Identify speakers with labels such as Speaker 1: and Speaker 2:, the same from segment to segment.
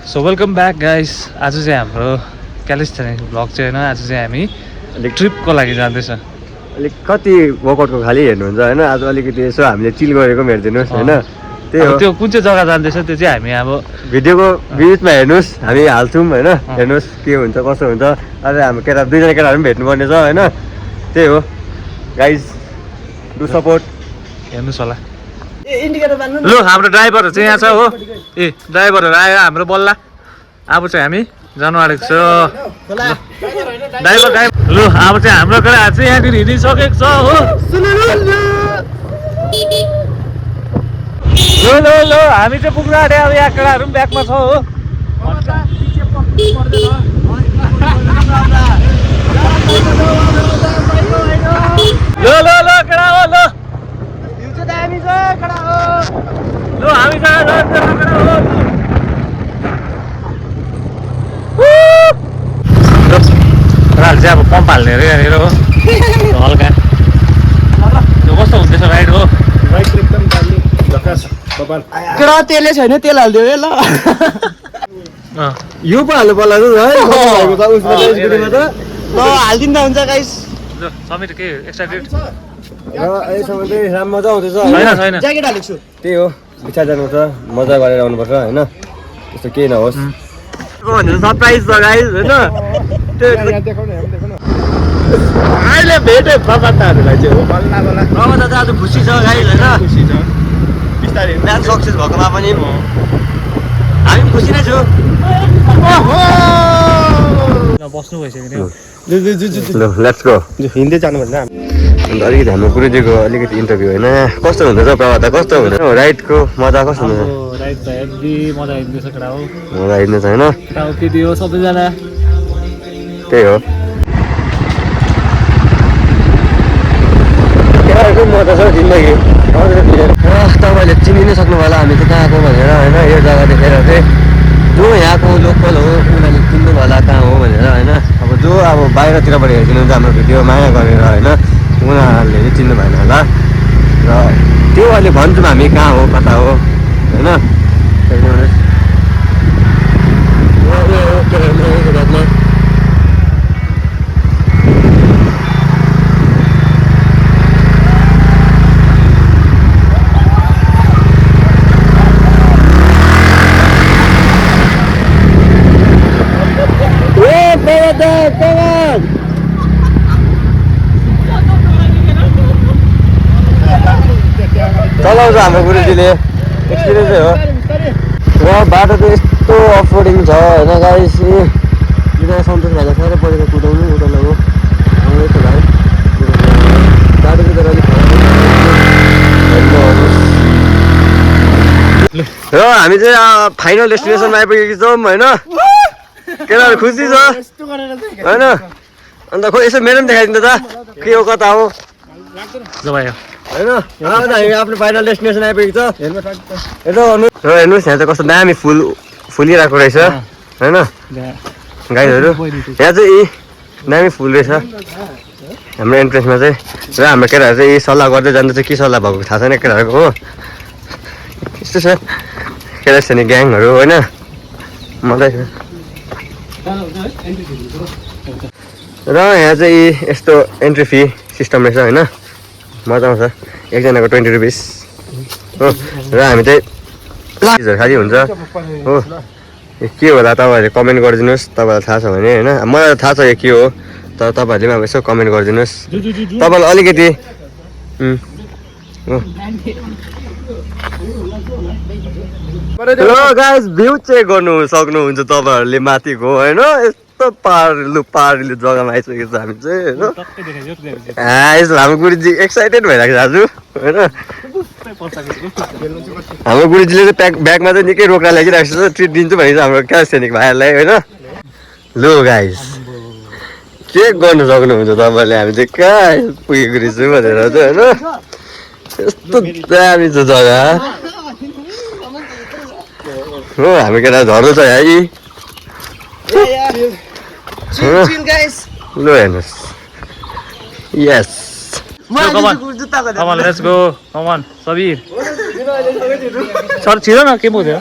Speaker 1: So welcome back guys. आज चाहिँ हाम्रो क्यालिस्थेनिक भ्लग चाहिँ होइन, आज चाहिँ हामी अलिक ट्रिपको लागि जाँदैछ।
Speaker 2: अलिक कति वर्कआउटको खालि हेर्नुहुन्छ होइन, आज अलिकति यसो हामीले चिल गरेको पनि हेरिदिनुहोस् होइन। त्यही हो,
Speaker 1: त्यो कुन चाहिँ जग्गा जाँदैछ त्यो चाहिँ हामी अब
Speaker 2: भिडियोको बिचमा हेर्नुहोस्, हामी हाल्छौँ होइन। हेर्नुहोस् के हुन्छ कसो हुन्छ। अझै हाम्रो दुईजना केटाहरू पनि भेट्नुपर्ने छ होइन। त्यही हो गाइज, डु सपोर्ट।
Speaker 1: हेर्नुहोस् होला। लु हाम्रो ड्राइभरहरू चाहिँ यहाँ छ हो। ए ड्राइभरहरू आयो हाम्रो बल्ला। अब चाहिँ हामी जानु आँटेको छ। ड्राइभर लु अब चाहिँ हाम्रो केटाहरू चाहिँ यहाँनिर हिँडिसकेको छ हो। ल हामी चाहिँ पुग्नु आँट्यो। अब यहाँ केटाहरू पनि ब्याकमा छ हो। ल केटा हो। ल लु हामी चाहिँ अब पम्प हाल्ने अरे यहाँनिर हो हल्का। त्यो कस्तो हुँदैछ राइड हो?
Speaker 3: केटा तेलै छैन, तेल हालिदियो है ल।
Speaker 2: यो पो हाल्नु पर्ला है।
Speaker 3: ल हालिदिँदा हुन्छ गाइस।
Speaker 1: समीर के एक्साइटेड
Speaker 2: र यसमा चाहिँ राम्रो मजा आउँदैछ
Speaker 1: छैन।
Speaker 3: ज्याकेट हालेको छु।
Speaker 2: त्यही हो, इच्छा जानुपर्छ, मजा गरेर आउनुपर्छ होइन। त्यस्तो केही नहोस् भनेर सरप्राइज छ गाइस होइन। अहिले भेटे प्रबन्धहरूलाई चाहिँ प्रबन्ध चाहिँ आज खुसी छ गाइस होइन। खुसी छ, बिस्तारै म्याच सक्सेस भएकोमा पनि हामी पनि खुसी नै छु।
Speaker 1: बस्नु भइसक्यो।
Speaker 2: ल लेट्स गो। हिँड्दै जानुपर्छ अन्त अलिकति हाम्रो गुरुजीको अलिकति इन्टरभ्यू होइन। कस्तो हुँदैछ प्रभात, कस्तो हुँदैछ राइडको मजा, कस्तो हुँदैछ?
Speaker 1: राइड त हेभी मजा हिँड्दैछ केटा हो।
Speaker 2: मजा हिँड्दैछ होइन।
Speaker 1: केटा हो केटी हो सबैजना
Speaker 2: त्यही हो। केटाहरूको मजा छ जिन्दगी। तपाईँले चिनिनै सक्नु होला हामी चाहिँ कहाँको भनेर होइन। यो जग्गा देखेर चाहिँ जो यहाँको लोकल हो उनीहरूले चिन्नु होला कहाँ हो भनेर होइन। अब जो अब बाहिरतिरबाट हेरिदिनुहुन्छ हाम्रो भिडियो माया गरेर होइन, उनीहरूले चाहिँ चिन्नु भएन होला। र त्यो अहिले भन्छौँ हामी कहाँ हो कता हो होइन। चलाउँछ हाम्रो गुरुजीले, एक्सपिरियन्सै हो। र बाटो चाहिँ यस्तो अफ रोडिङ छ होइन गाइस। बिना सन्तोष भाइलाई साह्रै परेको कुदाउनु उताउनु यस्तो भाइ बाटो चाहिँ तर अलिक र हामी चाहिँ फाइनल डेस्टिनेसनमा आइपुगेको छौँ होइन। केटाहरू खुसी छ होइन। अन्त खोइ यसो मेरो पनि देखाइदिनु त के हो कता हो
Speaker 1: भयो
Speaker 2: होइन। हामी आफ्नो फाइनल डेस्टिनेसन आइपुगेको छ। हेर्नुहोस् यहाँ चाहिँ कस्तो दामी फुलिरहेको रहेछ होइन गाईहरू। यहाँ चाहिँ यी दामी फुल रहेछ हाम्रो एन्ट्रेन्समा चाहिँ। र हाम्रो केटाहरू चाहिँ यही सल्लाह गर्दै जाँदैछ, के सल्लाह भएको थाहा छैन केटाहरूको हो। यस्तो छ केटा छ नि ग्याङहरू होइन, मजा छ। र यहाँ चाहिँ यस्तो एन्ट्री फी सिस्टम रहेछ होइन, मजा आउँछ। एकजनाको 20 रुपिस हो। र हामी चाहिँ खालि हुन्छ हो। के होला तपाईँहरूले कमेन्ट गरिदिनुहोस्, तपाईँलाई थाहा छ भने होइन। मलाई थाहा छ यो के हो, तर तपाईँहरूले पनि अब यसो कमेन्ट गरिदिनुहोस् तपाईँलाई अलिकति। ल गाइस भ्यू चेक गर्नु सक्नुहुन्छ तपाईँहरूले माथिको होइन। यस्तो पाहाडले जग्गामा आइसकेको छ हामी चाहिँ होइन। यसो हाम्रो गुरुजी एक्साइटेड भइरहेको छ आज होइन। हाम्रो गुरुजीले चाहिँ ब्यागमा चाहिँ निकै रोक्रा लागिरहेको छ, ट्रिट दिन्छु भनेको छ हाम्रो क्यालिस्थेनिक भाइहरूलाई होइन। लु गाइस चेक गर्नु सक्नुहुन्छ तपाईँहरूले हामी चाहिँ कहाँ पुगेको रहेछु भनेर चाहिँ होइन। यस्तो दामी छ जग्गा हो। हामी केटा झर्नु छ यहाँ यी। लु हेर्नुहोस् यस
Speaker 1: Come on, let's go. Come on, Sabir. Sir, छिटो न के बोल्यो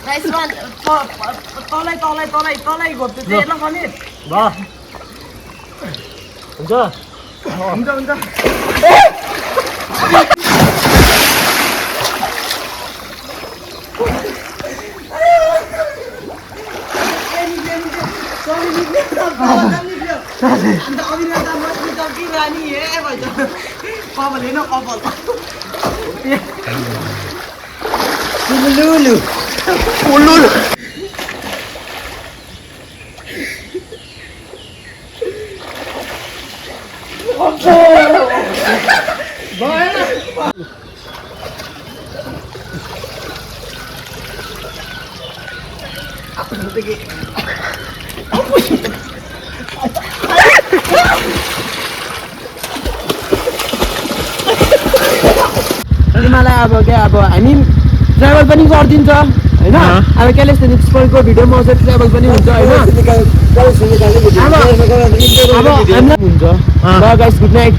Speaker 3: Nice one. तलै गर्छु चाहिँ ल पनि मलाई अब क्या अब हामी ट्राभल पनि गरिदिन्छ होइन अब क्यालिस्थेनिक्स स्पोर्टको भिडियोमा आउँछ ट्राभल पनि हुन्छ होइन अब हामीलाई हुन्छ ल गाइस गुड नाइट